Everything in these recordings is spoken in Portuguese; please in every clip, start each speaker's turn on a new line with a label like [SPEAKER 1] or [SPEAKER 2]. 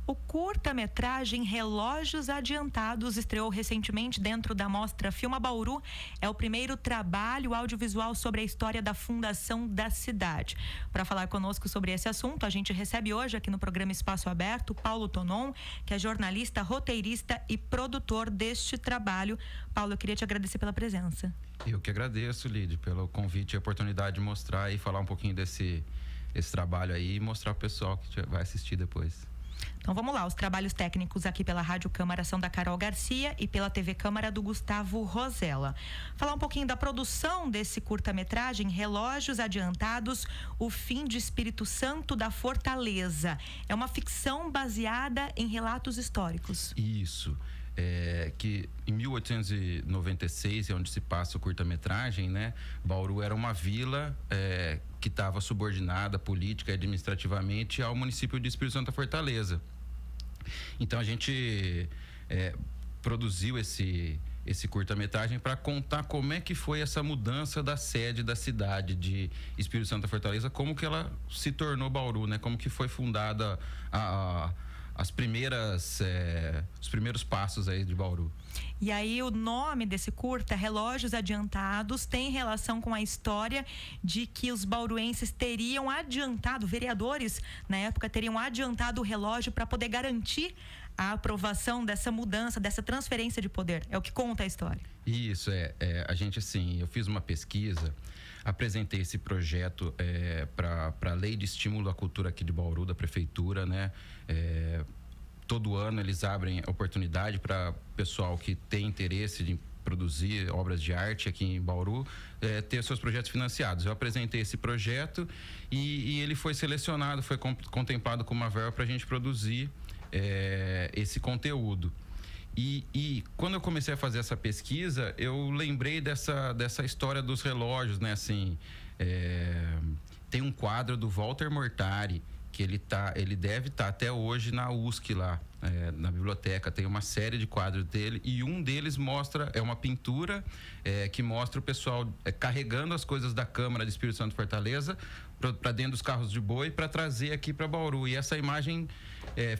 [SPEAKER 1] O curta-metragem Relógios Adiantados estreou recentemente dentro da mostra Filma Bauru. É o primeiro trabalho audiovisual sobre a história da fundação da cidade. Para falar conosco sobre esse assunto, a gente recebe hoje aqui no programa Espaço Aberto Paulo Tonon, que é jornalista, roteirista e produtor deste trabalho. Paulo, eu queria te agradecer pela presença.
[SPEAKER 2] Eu que agradeço, Lidy, pelo convite e a oportunidade de mostrar e falar um pouquinho desse trabalho aí e mostrar para o pessoal que vai assistir depois.
[SPEAKER 1] Então vamos lá, os trabalhos técnicos aqui pela Rádio Câmara são da Carol Garcia e pela TV Câmara do Gustavo Rosella. Falar um pouquinho da produção desse curta-metragem Relógios Adiantados, o fim de Espírito Santo da Fortaleza. É uma ficção baseada em relatos históricos.
[SPEAKER 2] Isso. Que em 1896 é onde se passa o curta-metragem, né? Bauru era uma vila que estava subordinada política e administrativamente ao município de Espírito Santo da Fortaleza. Então a gente produziu esse curta-metragem para contar como é que foi essa mudança da sede da cidade de Espírito Santo da Fortaleza, como que ela se tornou Bauru, né? Como que foi fundada os primeiros passos aí de Bauru.
[SPEAKER 1] E aí o nome desse curta, Relógios Adiantados, tem relação com a história de que os bauruenses teriam adiantado, vereadores na época teriam adiantado o relógio para poder garantir a aprovação dessa mudança, dessa transferência de poder. É o que conta a história.
[SPEAKER 2] Isso, a gente assim, eu fiz uma pesquisa, apresentei esse projeto para a Lei de Estímulo à Cultura aqui de Bauru, da Prefeitura, né? Todo ano eles abrem oportunidade para pessoal que tem interesse de produzir obras de arte aqui em Bauru, ter seus projetos financiados. Eu apresentei esse projeto e ele foi selecionado, foi contemplado com uma verba para a gente produzir esse conteúdo. E quando eu comecei a fazer essa pesquisa, eu lembrei dessa história dos relógios, né? Assim, tem um quadro do Walter Mortari que ele deve estar até hoje na USC lá, na biblioteca. Tem uma série de quadros dele e um deles é uma pintura que mostra o pessoal carregando as coisas da Câmara de Espírito Santo Fortaleza para dentro dos carros de boi para trazer aqui para Bauru. E essa imagem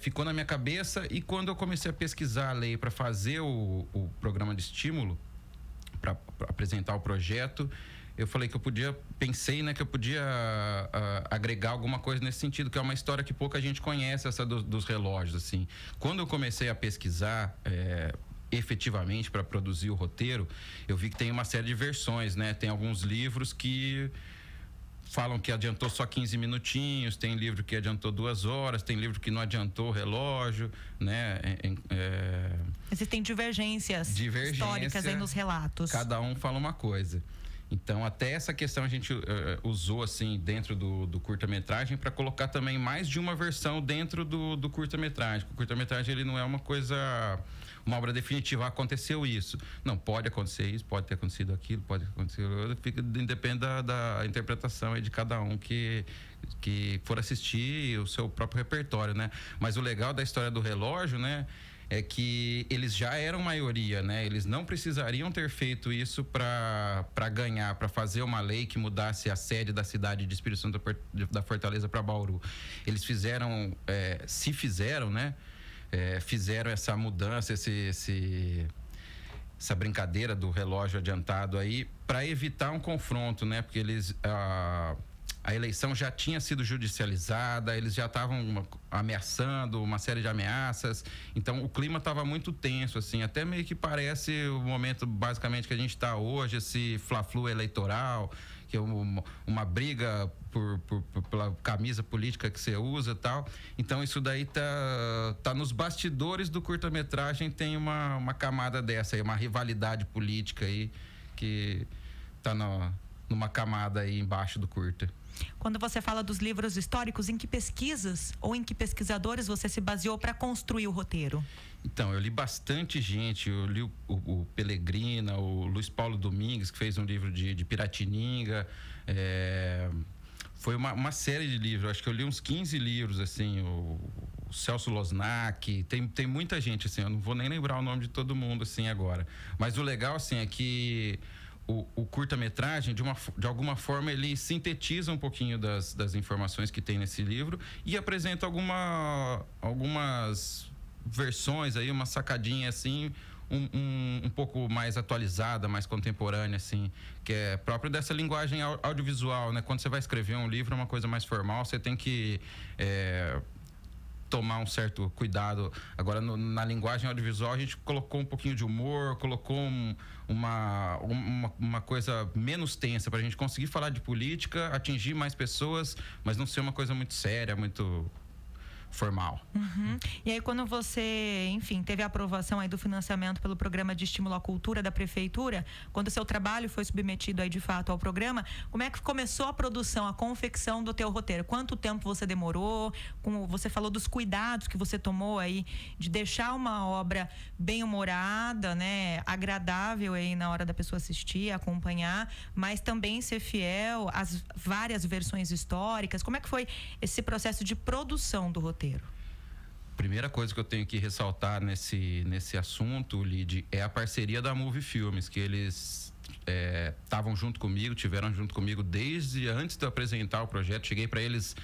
[SPEAKER 2] ficou na minha cabeça, e quando eu comecei a pesquisar a lei para fazer o programa de estímulo, para apresentar o projeto, eu falei que pensei, né, que eu podia agregar alguma coisa nesse sentido, que é uma história que pouca gente conhece, essa dos relógios, assim. Quando eu comecei a pesquisar efetivamente para produzir o roteiro, eu vi que tem uma série de versões, né? Tem alguns livros que falam que adiantou só 15 minutinhos, tem livro que adiantou 2 horas, tem livro que não adiantou o relógio, né?
[SPEAKER 1] Existem divergências históricas aí nos relatos.
[SPEAKER 2] Cada um fala uma coisa. Então, até essa questão a gente usou, assim, dentro do curta-metragem para colocar também mais de uma versão dentro do curta-metragem. O curta-metragem, ele não é uma obra definitiva. Aconteceu isso. Não, pode acontecer isso, pode ter acontecido aquilo, pode acontecer outro. Depende da interpretação aí de cada um que for assistir o seu próprio repertório, né? Mas o legal da história do relógio, né, é que eles já eram maioria, né? Eles não precisariam ter feito isso para ganhar, para fazer uma lei que mudasse a sede da cidade de Espírito Santo da Fortaleza para Bauru. Eles fizeram, né? Fizeram essa mudança, essa brincadeira do relógio adiantado aí para evitar um confronto, né? Porque a eleição já tinha sido judicializada, eles já estavam ameaçando, uma série de ameaças, então o clima estava muito tenso, assim, até meio que parece o momento basicamente que a gente está hoje, esse fla-flu eleitoral, que é uma briga pela camisa política que você usa e tal. Então isso daí tá nos bastidores do curta-metragem, tem uma camada dessa aí, uma rivalidade política aí que tá numa camada aí embaixo do curta.
[SPEAKER 1] Quando você fala dos livros históricos, em que pesquisas ou em que pesquisadores você se baseou para construir o roteiro?
[SPEAKER 2] Então, eu li bastante gente. Eu li o Pelegrina, o Luiz Paulo Domingues, que fez um livro de Piratininga. Foi uma série de livros. Acho que eu li uns 15 livros, assim. O Celso Losnak. Tem muita gente, assim. Eu não vou nem lembrar o nome de todo mundo, assim, agora. Mas o legal, assim, é que o curta-metragem, de alguma forma, ele sintetiza um pouquinho das informações que tem nesse livro e apresenta algumas versões aí, uma sacadinha assim, um pouco mais atualizada, mais contemporânea, assim, que é próprio dessa linguagem audiovisual, né? Quando você vai escrever um livro, é uma coisa mais formal, você tem que tomar um certo cuidado. Agora, na linguagem audiovisual, a gente colocou um pouquinho de humor, colocou uma coisa menos tensa para a gente conseguir falar de política, atingir mais pessoas, mas não ser uma coisa muito séria, muito formal.
[SPEAKER 1] Uhum. E aí, quando você, enfim, teve a aprovação aí do financiamento pelo Programa de Estímulo à Cultura da Prefeitura, quando o seu trabalho foi submetido aí de fato ao programa, como é que começou a produção, a confecção do teu roteiro? Quanto tempo você demorou? Como você falou dos cuidados que você tomou aí de deixar uma obra bem humorada, né, agradável aí na hora da pessoa assistir, acompanhar, mas também ser fiel às várias versões históricas. Como é que foi esse processo de produção do roteiro?
[SPEAKER 2] Primeira coisa que eu tenho que ressaltar nesse assunto, Lid, é a parceria da Movie Filmes, que eles estavam junto comigo, tiveram junto comigo desde antes de eu apresentar o projeto. Cheguei para eles,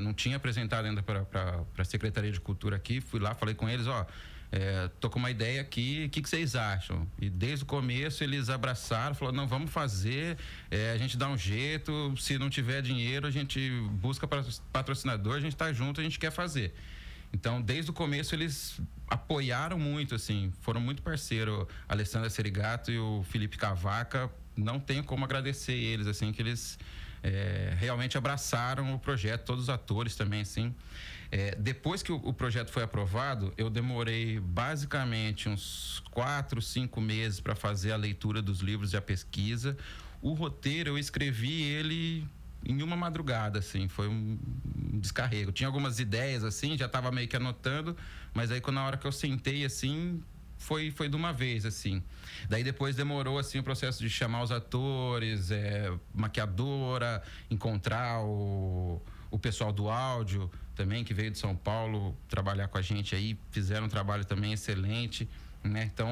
[SPEAKER 2] não tinha apresentado ainda para a Secretaria de Cultura aqui, fui lá, falei com eles, tô com uma ideia aqui, o que vocês acham? E desde o começo eles abraçaram, falaram, não, vamos fazer, a gente dá um jeito, se não tiver dinheiro a gente busca patrocinador, a gente tá junto, a gente quer fazer. Então, desde o começo eles apoiaram muito, assim, foram muito parceiros, a Alessandra Serigato e o Felipe Cavaca, não tenho como agradecer eles, assim, que eles realmente abraçaram o projeto, todos os atores também, assim. Depois que o projeto foi aprovado, eu demorei basicamente uns 4, 5 meses para fazer a leitura dos livros e a pesquisa. O roteiro, eu escrevi ele em uma madrugada, assim, foi um descarrego. Tinha algumas ideias, assim, já estava meio que anotando, mas aí na hora que eu sentei, assim, foi de uma vez, assim. Daí depois demorou, assim, o processo de chamar os atores, maquiadora, encontrar o pessoal do áudio também, que veio de São Paulo trabalhar com a gente aí, fizeram um trabalho também excelente, né? Então,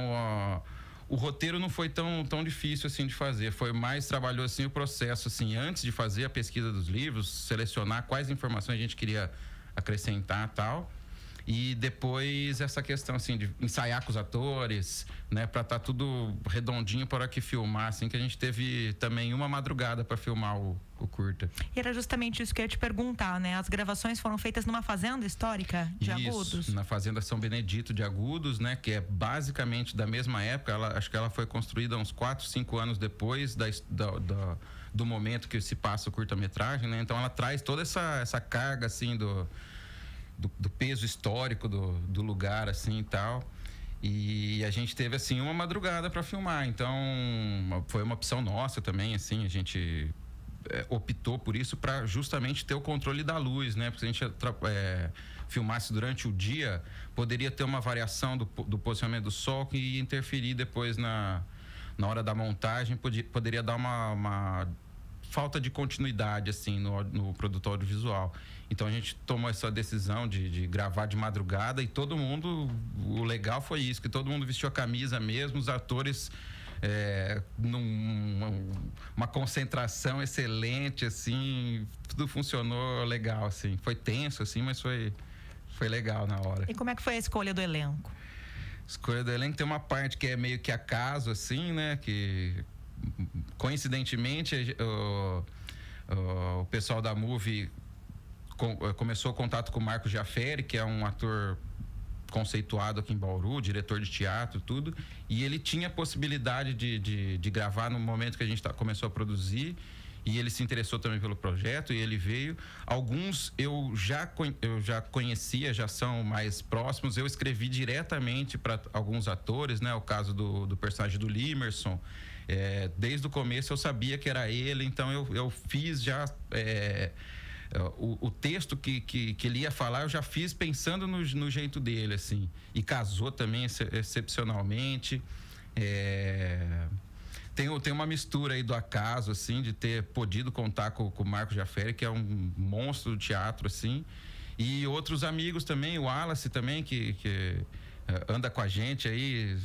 [SPEAKER 2] o roteiro não foi tão difícil assim de fazer, foi mais trabalhou assim o processo, assim, antes de fazer a pesquisa dos livros, selecionar quais informações a gente queria acrescentar, tal. E depois essa questão, assim, de ensaiar com os atores, né? Pra estar tudo redondinho para hora que filmar, assim, que a gente teve também uma madrugada para filmar o curta.
[SPEAKER 1] E era justamente isso que eu ia te perguntar, né? As gravações foram feitas numa fazenda histórica de Agudos?
[SPEAKER 2] Na Fazenda São Benedito de Agudos, né? Que é basicamente da mesma época, acho que ela foi construída uns 4, 5 anos depois do momento que se passa o curta-metragem, né? Então ela traz toda essa carga, assim, do peso histórico do lugar, assim, e tal. E a gente teve, assim, uma madrugada para filmar. Então, foi uma opção nossa também, assim, a gente optou por isso para justamente ter o controle da luz, né? Porque se a gente filmasse durante o dia, poderia ter uma variação do posicionamento do sol que ia interferir depois na hora da montagem, poderia dar uma falta de continuidade, assim, no produto audiovisual. Então a gente tomou essa decisão de gravar de madrugada e todo mundo, o legal foi isso, que todo mundo vestiu a camisa mesmo, os atores uma concentração excelente, assim, tudo funcionou legal, assim, foi tenso, assim, mas foi legal na hora.
[SPEAKER 1] E como é que foi a escolha do elenco?
[SPEAKER 2] A escolha do elenco tem uma parte que é meio que acaso, assim, né, que coincidentemente o pessoal da Movie começou o contato com o Marco Jafferi, que é um ator conceituado aqui em Bauru, diretor de teatro, tudo, e ele tinha a possibilidade de gravar no momento que a gente começou a produzir, e ele se interessou também pelo projeto, e ele veio. Alguns eu já conhecia, já são mais próximos, eu escrevi diretamente para alguns atores, né, o caso do personagem do Limerson, desde o começo eu sabia que era ele, então eu fiz já o texto que ele ia falar, eu já fiz pensando no jeito dele, assim, e casou também excepcionalmente. Tem uma mistura aí do acaso, assim, de ter podido contar com o Marco Jafferi, que é um monstro do teatro, assim, e outros amigos também, o Wallace também, que anda com a gente aí,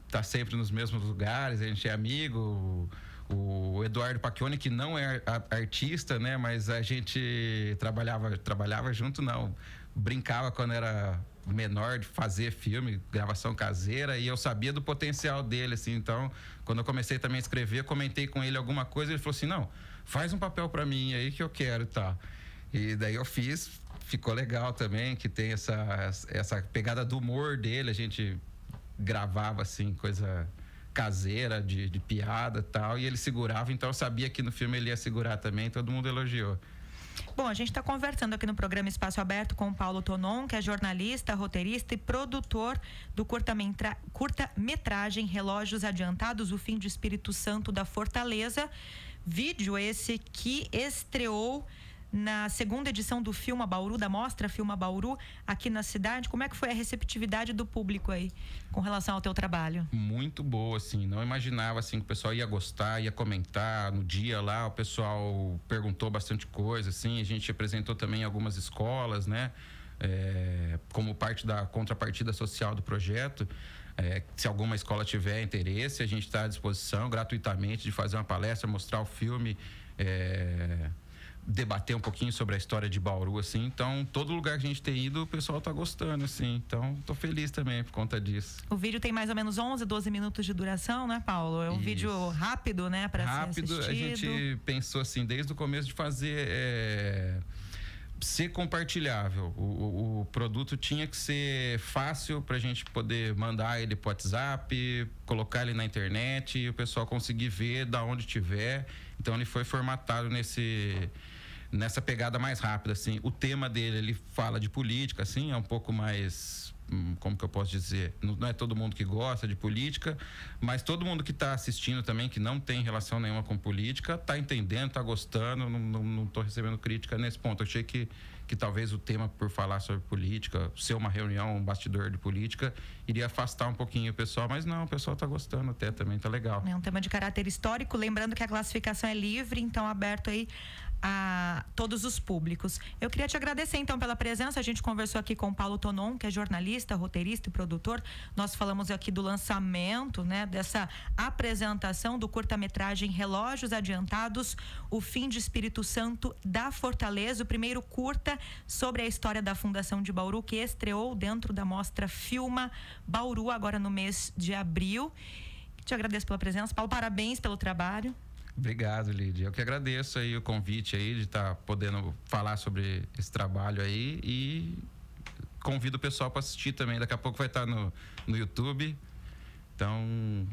[SPEAKER 2] tá sempre nos mesmos lugares, a gente é amigo. o Eduardo Pacchioni, que não é artista, né? Mas a gente trabalhava junto, não. Brincava quando era menor de fazer filme, gravação caseira, e eu sabia do potencial dele, assim. Então, quando eu comecei também a escrever, comentei com ele alguma coisa, ele falou assim, não, faz um papel para mim aí que eu quero e tal. E daí eu fiz, ficou legal também, que tem essa pegada do humor dele, a gente gravava assim, coisa caseira, de piada e tal, e ele segurava, então eu sabia que no filme ele ia segurar também, todo mundo elogiou.
[SPEAKER 1] Bom, a gente está conversando aqui no programa Espaço Aberto com o Paulo Tonon, que é jornalista, roteirista e produtor do curta-metragem Relógios Adiantados, o Fim de Espírito Santo da Fortaleza. Vídeo esse que estreou na segunda edição do Filma Bauru, da Mostra Filma Bauru, aqui na cidade. Como é que foi a receptividade do público aí, com relação ao teu trabalho?
[SPEAKER 2] Muito boa, assim, não imaginava, assim, que o pessoal ia gostar, ia comentar. No dia lá, o pessoal perguntou bastante coisa, assim, a gente apresentou também algumas escolas, né, como parte da contrapartida social do projeto. Se alguma escola tiver interesse, a gente está à disposição gratuitamente de fazer uma palestra, mostrar o filme, debater um pouquinho sobre a história de Bauru, assim. Então, todo lugar que a gente tem ido, o pessoal tá gostando, assim. Então, tô feliz também por conta disso.
[SPEAKER 1] O vídeo tem mais ou menos 11, 12 minutos de duração, né, Paulo? É um vídeo rápido, né, para ser assistido.
[SPEAKER 2] A gente pensou, assim, desde o começo de fazer... ser compartilhável. O produto tinha que ser fácil para a gente poder mandar ele pro WhatsApp, colocar ele na internet e o pessoal conseguir ver da onde tiver. Então, ele foi formatado nessa pegada mais rápida, assim. O tema dele, ele fala de política, assim, é um pouco mais, como que eu posso dizer, não é todo mundo que gosta de política, mas todo mundo que está assistindo também, que não tem relação nenhuma com política, está entendendo, está gostando, não estou recebendo crítica nesse ponto. Eu achei que talvez o tema, por falar sobre política, ser uma reunião, um bastidor de política, iria afastar um pouquinho o pessoal, mas não, o pessoal está gostando até também, tá legal.
[SPEAKER 1] É um tema de caráter histórico, lembrando que a classificação é livre, então aberto aí a todos os públicos. Eu queria te agradecer então pela presença. A gente conversou aqui com o Paulo Tonon, que é jornalista, roteirista e produtor. Nós falamos aqui do lançamento, né, dessa apresentação do curta-metragem Relógios Adiantados, o Fim de Espírito Santo da Fortaleza, o primeiro curta sobre a história da Fundação de Bauru, que estreou dentro da mostra Filma Bauru agora no mês de abril. Te agradeço pela presença. Paulo, parabéns pelo trabalho.
[SPEAKER 2] Obrigado, Lídia. Eu que agradeço aí o convite aí de estar podendo falar sobre esse trabalho aí e convido o pessoal para assistir também. Daqui a pouco vai estar no YouTube. Então,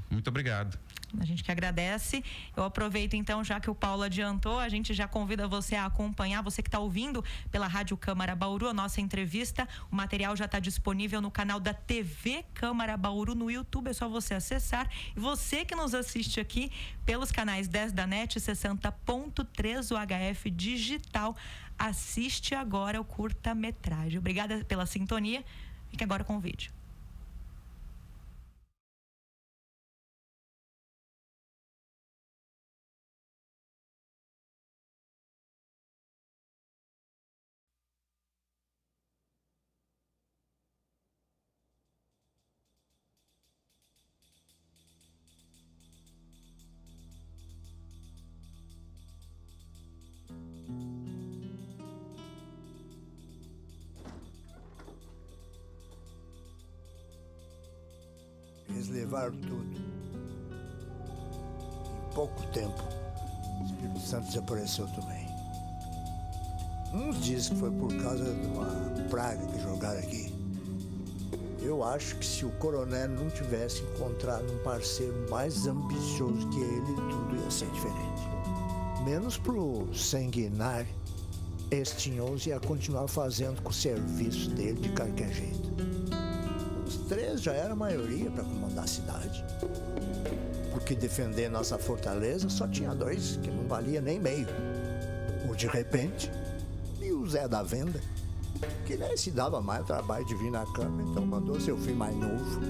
[SPEAKER 2] muito obrigado.
[SPEAKER 1] A gente que agradece. Eu aproveito então, já que o Paulo adiantou, a gente já convida você a acompanhar, você que está ouvindo pela Rádio Câmara Bauru, a nossa entrevista. O material já está disponível no canal da TV Câmara Bauru no YouTube, é só você acessar. E você que nos assiste aqui pelos canais 10 da NET, 60.3 UHF digital, assiste agora o curta-metragem. Obrigada pela sintonia. Fique agora com o vídeo.
[SPEAKER 3] Eles levaram tudo. Em pouco tempo, o Espírito Santo desapareceu também. Uns dizem que foi por causa de uma praga que jogaram aqui. Eu acho que se o coronel não tivesse encontrado um parceiro mais ambicioso que ele, tudo ia ser diferente. Menos pro sanguinário, Estinhoso ia continuar fazendo com o serviço dele de qualquer jeito. Os três já era a maioria para comandar a cidade. Porque defender nossa fortaleza só tinha dois, que não valia nem meio. O de repente e o Zé da Venda, que nem se dava mais o trabalho de vir na cama, então mandou seu filho mais novo.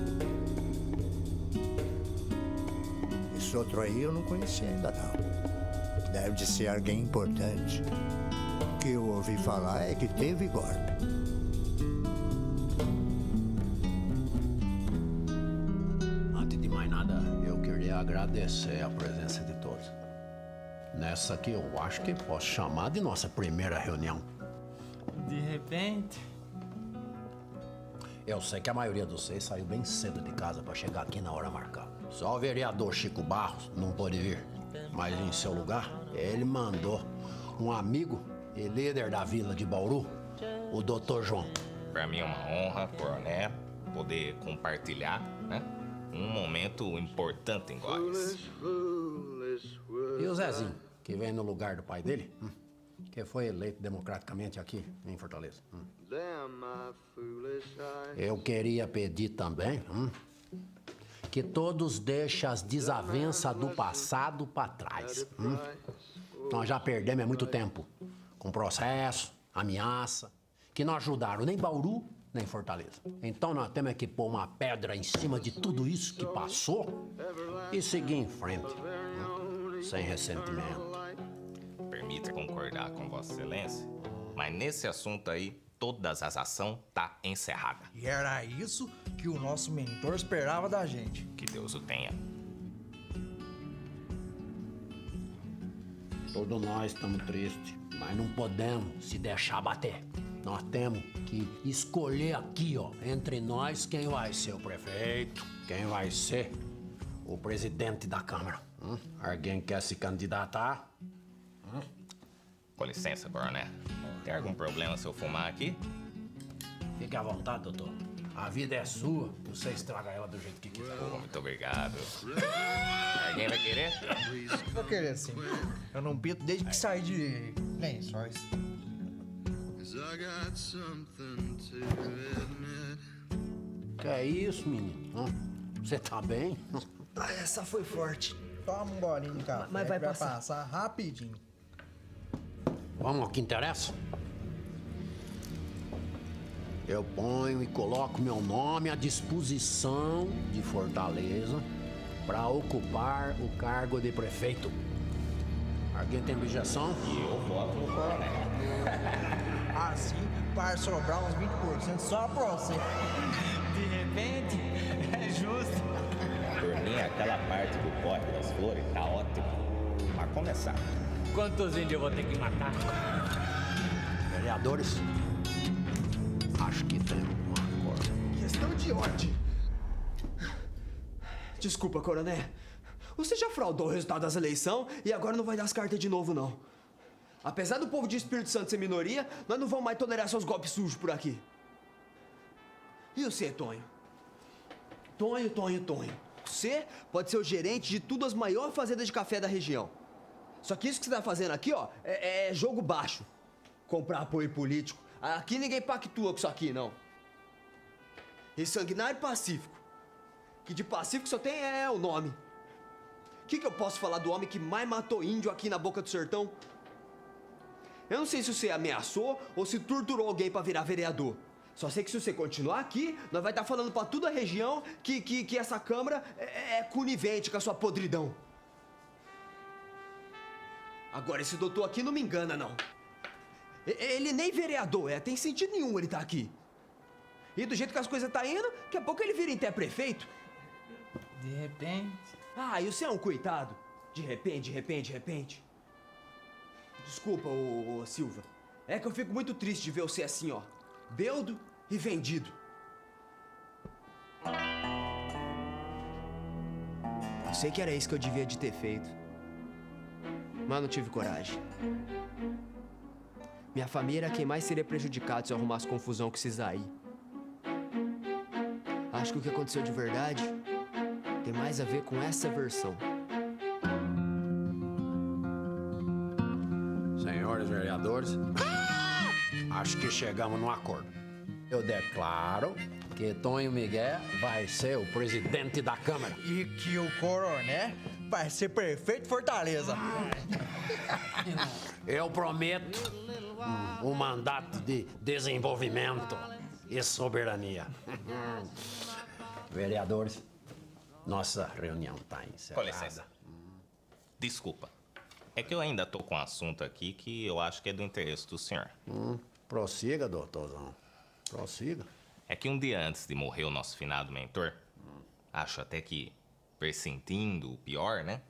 [SPEAKER 3] Esse outro aí eu não conhecia ainda não. Deve de ser alguém importante. O que eu ouvi falar é que teve golpe.
[SPEAKER 4] agradecer a presença de todos. Nessa aqui eu acho que posso chamar de nossa primeira reunião.
[SPEAKER 5] De repente...
[SPEAKER 4] Eu sei que a maioria de vocês saiu bem cedo de casa para chegar aqui na hora marcada. Só o vereador Chico Barros não pôde vir. Mas em seu lugar, ele mandou um amigo e líder da vila de Bauru, o Dr. João.
[SPEAKER 6] Para mim é uma honra, coronel, poder compartilhar, né, um momento importante em Góis.
[SPEAKER 4] E o Zezinho, que vem no lugar do pai dele, que foi eleito democraticamente aqui em Fortaleza. Eu queria pedir também que todos deixem as desavenças do passado para trás. Nós já perdemos há muito tempo com processo, ameaça, que não ajudaram nem Bauru, nem Fortaleza. Então nós temos que pôr uma pedra em cima de tudo isso que passou e seguir em frente, sem ressentimento.
[SPEAKER 6] Permita concordar com Vossa Excelência, mas nesse assunto aí, todas as ações tá encerrada.
[SPEAKER 5] E era isso que o nosso mentor esperava da gente.
[SPEAKER 6] Que Deus o tenha.
[SPEAKER 4] Todos nós estamos tristes, mas não podemos se deixar bater. Nós temos que escolher aqui, ó, entre nós, quem vai ser o prefeito, quem vai ser o presidente da Câmara. Alguém quer se candidatar?
[SPEAKER 6] Com licença, coronel. Tem algum problema se eu fumar aqui?
[SPEAKER 4] Fique à vontade, doutor. A vida é sua, você estraga ela do jeito que quiser.
[SPEAKER 6] Oh, muito obrigado. Alguém vai querer?
[SPEAKER 5] Vou querer sim. Eu não pinto desde que saí de Lençóis.
[SPEAKER 4] Que é isso, menino? Você tá bem?
[SPEAKER 5] Ah, essa foi forte. Toma um golinho de café.
[SPEAKER 7] Mas vai
[SPEAKER 5] passar rapidinho.
[SPEAKER 4] Vamos ao que interessa? Eu ponho e coloco meu nome à disposição de Fortaleza para ocupar o cargo de prefeito. Alguém tem objeção?
[SPEAKER 6] E eu voto no coronel.
[SPEAKER 5] Assim, para sobrar uns 20% só pra você. De repente, é justo.
[SPEAKER 6] Por mim, aquela parte do pote das flores tá ótimo. Pra começar.
[SPEAKER 7] Quantos índios eu vou ter que matar?
[SPEAKER 4] Vereadores, acho que tem um acordo.
[SPEAKER 7] Questão de ordem. Desculpa, coronel. Você já fraudou o resultado das eleições e agora não vai dar as cartas de novo, não. Apesar do povo de Espírito Santo ser minoria, nós não vamos mais tolerar seus golpes sujos por aqui. E você, Tonho? Tonho. Você pode ser o gerente de todas as maiores fazendas de café da região. Só que isso que você tá fazendo aqui, ó, é jogo baixo. Comprar apoio político. Aqui ninguém pactua com isso aqui, não. E sanguinário pacífico. Que de pacífico só tem o nome. O que eu posso falar do homem que mais matou índio aqui na boca do sertão? Eu não sei se você ameaçou ou se torturou alguém pra virar vereador. Só sei que se você continuar aqui, nós vai estar falando pra toda a região que essa Câmara é conivente com a sua podridão. Agora, esse doutor aqui não me engana, não. Ele nem vereador tem sentido nenhum ele tá aqui. E do jeito que as coisas tá indo, daqui a pouco ele vira até prefeito.
[SPEAKER 5] De repente...
[SPEAKER 7] Ah, e você é um coitado? De repente. Desculpa, ô Silva. É que eu fico muito triste de ver você assim, ó. Beldo e vendido. Eu sei que era isso que eu devia de ter feito. Mas não tive coragem. Minha família era quem mais seria prejudicado se eu arrumasse confusão com esses aí. Acho que o que aconteceu de verdade tem mais a ver com essa versão.
[SPEAKER 4] Senhores vereadores, acho que chegamos num acordo. Eu declaro que Tonho Miguel vai ser o presidente da Câmara.
[SPEAKER 5] E que o coronel vai ser prefeito de Fortaleza.
[SPEAKER 4] Eu prometo um mandato de desenvolvimento e soberania. Vereadores, nossa reunião está encerrada.
[SPEAKER 6] Com licença. Desculpa. É que eu ainda tô com um assunto aqui que eu acho que é do interesse do senhor.
[SPEAKER 4] Prossiga, doutorzão. Prossiga.
[SPEAKER 6] É que um dia antes de morrer o nosso finado mentor, acho até que pressentindo o pior, né?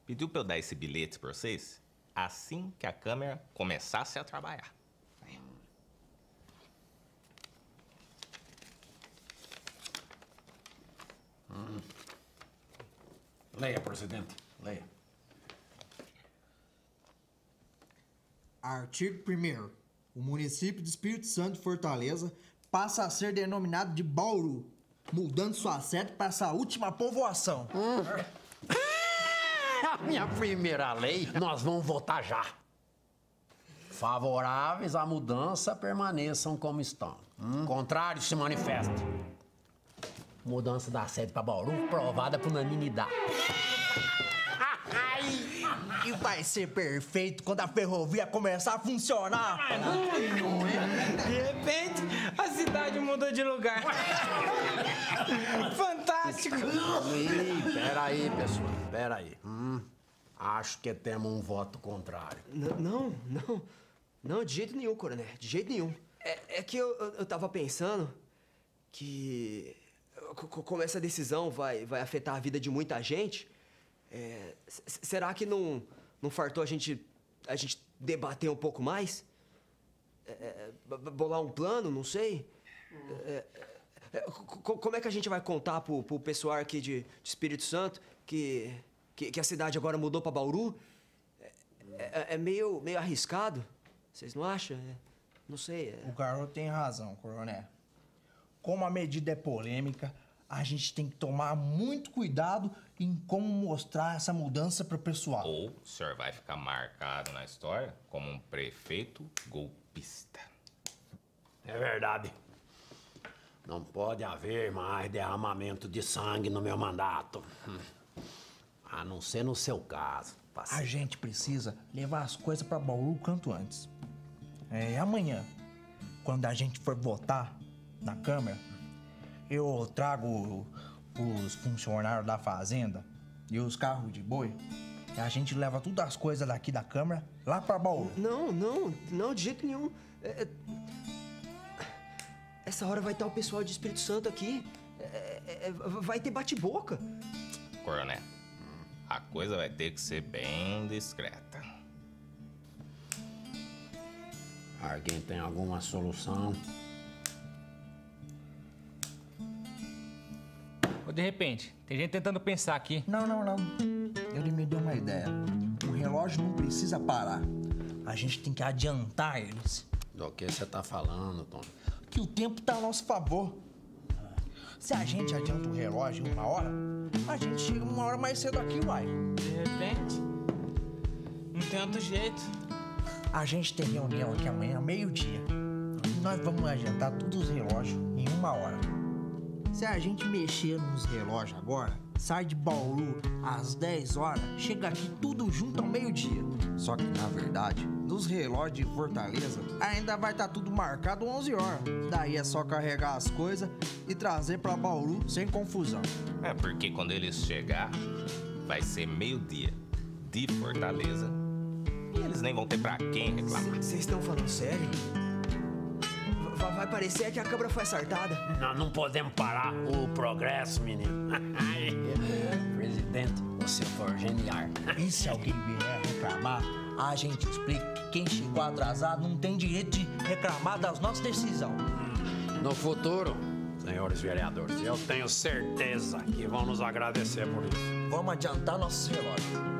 [SPEAKER 6] Pediu pra eu dar esse bilhete pra vocês assim que a câmera começasse a trabalhar.
[SPEAKER 4] Leia, presidente. Leia.
[SPEAKER 5] Artigo 1º. O município de Espírito Santo de Fortaleza passa a ser denominado de Bauru, mudando sua sede para essa última povoação.
[SPEAKER 4] A minha primeira lei, nós vamos votar já. Favoráveis à mudança permaneçam como estão. Contrários se manifestem. Mudança da sede para Bauru provada por unanimidade.
[SPEAKER 5] E vai ser perfeito quando a ferrovia começar a funcionar.
[SPEAKER 8] De repente, a cidade mudou de lugar. Fantástico!
[SPEAKER 4] Peraí, pessoal, peraí. Acho que temos um voto contrário.
[SPEAKER 7] Não, de jeito nenhum, coronel, de jeito nenhum. É que eu tava pensando que como essa decisão vai afetar a vida de muita gente, será que não fartou a gente debater um pouco mais? Bolar um plano, não sei. Como é que a gente vai contar pro pessoal aqui de Espírito Santo que a cidade agora mudou pra Bauru? É meio arriscado, vocês não acham? Não sei.
[SPEAKER 5] O garoto tem razão, coronel. Como a medida é polêmica, a gente tem que tomar muito cuidado em como mostrar essa mudança pro pessoal.
[SPEAKER 6] Ou o senhor vai ficar marcado na história como um prefeito golpista.
[SPEAKER 4] É verdade. Não pode haver mais derramamento de sangue no meu mandato. A não ser no seu caso, parceiro.
[SPEAKER 5] A gente precisa levar as coisas pra Bauru o quanto antes. Amanhã, quando a gente for votar na Câmara, eu trago os funcionários da fazenda e os carros de boi. E a gente leva todas as coisas daqui da Câmara lá pra Bauru.
[SPEAKER 7] Não, de jeito nenhum. Essa hora vai estar o pessoal de Espírito Santo aqui. Vai ter bate-boca.
[SPEAKER 6] Coronel, a coisa vai ter que ser bem discreta.
[SPEAKER 4] Alguém tem alguma solução?
[SPEAKER 8] Ou de repente, tem gente tentando pensar aqui.
[SPEAKER 5] Não. Ele me deu uma ideia. O relógio não precisa parar. A gente tem que adiantar eles.
[SPEAKER 4] Do que você tá falando, Tony?
[SPEAKER 5] Que o tempo tá a nosso favor. Se a gente adianta o relógio 1 hora, a gente chega 1 hora mais cedo aqui, uai.
[SPEAKER 8] De repente, não tem outro jeito.
[SPEAKER 5] A gente tem reunião aqui amanhã, meio-dia. E nós vamos adiantar todos os relógios em 1 hora. Se a gente mexer nos relógios agora, sai de Bauru às 10 horas, chega aqui tudo junto ao meio-dia. Só que, na verdade, nos relógios de Fortaleza, ainda vai estar tudo marcado 11 horas. Daí é só carregar as coisas e trazer pra Bauru sem confusão.
[SPEAKER 6] Porque quando eles chegar, vai ser meio-dia de Fortaleza. E eles nem vão ter pra quem reclamar.
[SPEAKER 7] Vocês estão falando sério? Vai parecer que a câmara foi assaltada.
[SPEAKER 4] Nós não podemos parar o progresso, menino. Presidente, você for genial.
[SPEAKER 5] E se alguém vier reclamar, a gente explica que quem chegou atrasado não tem direito de reclamar das nossas decisões.
[SPEAKER 4] No futuro, senhores vereadores, eu tenho certeza que vão nos agradecer por isso.
[SPEAKER 5] Vamos adiantar nossos relógios.